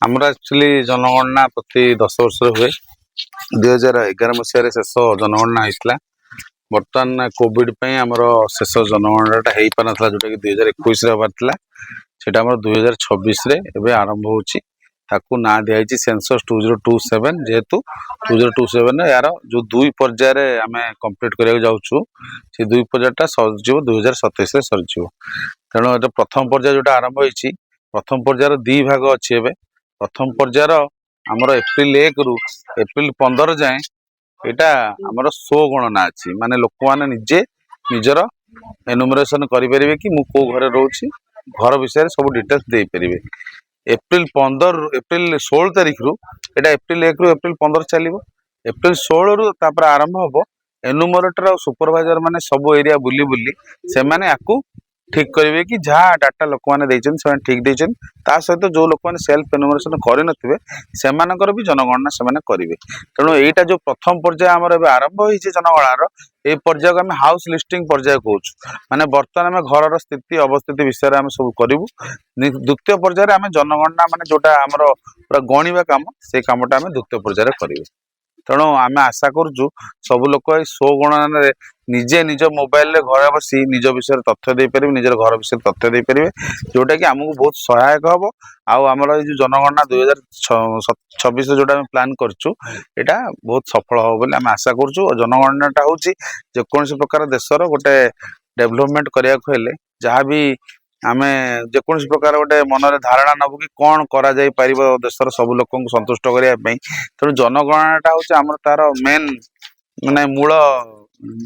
आमर एक्चुअली जनगणना प्रति 10 वर्ष हुए 2011 मसीह शेष जनगणना होता बर्तमान कोविड आमर शेष जनगणना हो पार जोटा कि 2021 हबार से 2026 आरंभ हो ना दिखाई सेंसस 2027 जेहेतु 2027 यार जो दुई पर्यायर आम कंप्लीट करने जाऊँ से दुई पर्यायटा सरजी 2027 सरजी तेणु ये प्रथम पर्याय जोटा आरंभ हो प्रथम पर्यायर दी भाग अच्छी प्रथम पर्यायर आमर एप्रिल 1 रु एप्रिल 15 जाए यहाँ आमर 100 गणना अच्छी माने लोक मैंने निजे निजर एनुमरेशन करें कि मु को घरे रोची घर विषय सब डिटेल्स दे पारे एप्रिल 16 तारीख रु एटा एप्रिल 1 रु एप्रिल 15 चलो एप्रिल 16 रु तापर आरंभ हम एनुमरेटर और सुपरवाइजर माने सब एरिया बुली बुली से माने आकु ठीक करेंगे कि जहाँ डाटा लोक मैंने ठीक देते सहित जो लोक मैंने सेल्फ एनुमरेशन करे से भी जनगणना से करेंगे तेणु यहाँ जो प्रथम पर्याय आमर आरंभ हो जनगणनार ये पर्याय को आम हाउस लिस्टिंग पर्याय कहूँ माने बर्तमान आम घर स्थिति अवस्थिति विषय में सब करूँ द्वितीय पर्यायर आम जनगणना माने जोटा आमर पूरा गणिबा काम से कमटा आम द्वितीय पर्यायर करेंगे तेणु आम आशा करुचु सब लोक 100 गणना निजे निज मोबाइल घर बसी निज विषय तथ्य दे पारे निजर घर विषय तथ्य दे पारे जोटा कि आमको बहुत सहायक हम आमर ये जनगणना 2026 जोटा प्लान करचु एटा बहुत सफल हम बोली आम आशा करुचु जनगणनाटा हूँ जेकोसी प्रकार देशर गोटे डेभलपमेंट करने को हेले जहाँ भी आमे जेकोसी प्रकार गोटे मनरे धारणा नबू कि कौन करा जाई परिबो देशर सब लोक संतुष्ट करने तेणु जनगणनाटा हूँ आमर तार मेन माने मूल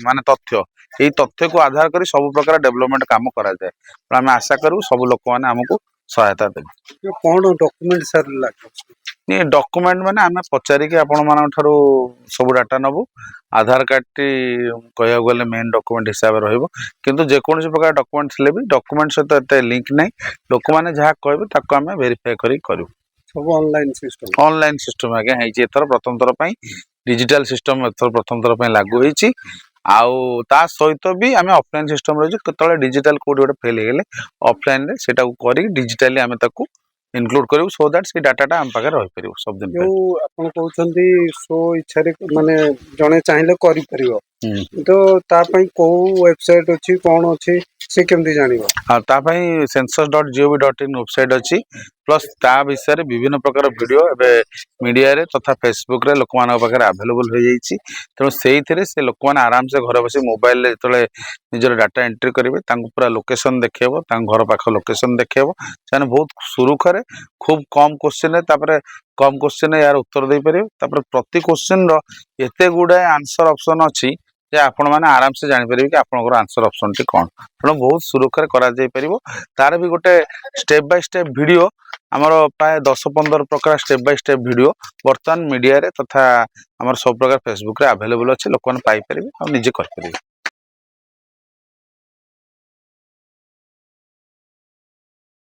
माने तथ्य यही तथ्य को आधार कर सब प्रकार डेवलपमेंट काम करा जाए आम आशा करूँ सब लोक मैंने आमको सहायता देवे कौन डॉक्यूमेंट सर ये डॉक्यूमेंट माने आम पचारिकी आपण मान सब डाटा नबू आधार कार्ड टी कह गले मेन डॉक्यूमेंट हिसाब से रहिबो जेकोसी प्रकार डॉक्यूमेंट थे भी डॉक्यूमेंट सहित एते लिंक नहीं लोक मैंने जहाँ कहबे आम वेरीफाई करी करू सब ऑनलाइन सिस्टम आज्ञा एथर प्रथम थर डिजिटल सिस्टम एथर प्रथम थर लागू होईची आउ ता सहित भी आम ऑफलाइन सिस्टम रही केतले डिजिटल कोड गोटे फेल हो गले ऑफलाइन रे सेटा करी डिजिटली आम ताकू इनक्लूड करू सो दैट से डाटाटा आम पाखे रही पार सब दिन आपन कहते सो इच्छा माने जने चाहिए करि परिबो तो ता पई को वेबसाइट अछि कोन अछि से केमदी जानिबो हां ता पई census.gov.in वेबसाइट अछि प्लस ता विषय विभिन्न प्रकार वीडियो एबे मीडिया रे तथा फेसबुक रे लोक मान पाखे अवेलेबल हो जाईची तेणु से लोक मान आराम से घर बसी मोबाइल रे जतले निजर डाटा एंट्री करेंगे पूरा लोकेशन देखेबो घर पाख लोकेशन देखेबो से बहुत सुरुखरे खूब कम क्वेश्चन कम क्वेश्चन यार उत्तर दे पारे प्रति क्वेश्चन एते गुडा आंसर ऑप्शन अच्छी जे आपण मैंने आराम से जापर कि आपंकर आंसर ऑप्शन टी कौन तेणु बहुत सुरुखरे कर तार भी गोटे स्टेप बाय स्टेप वीडियो आमर प्राय 10-15 प्रकार स्टेप बाय स्टेप वीडियो बर्तमान मीडिया रे तथा आमर सब प्रकार फेसबुक रे अवेलेबल अच्छे लोक मैंने पाई पारे और निजे कर पारे।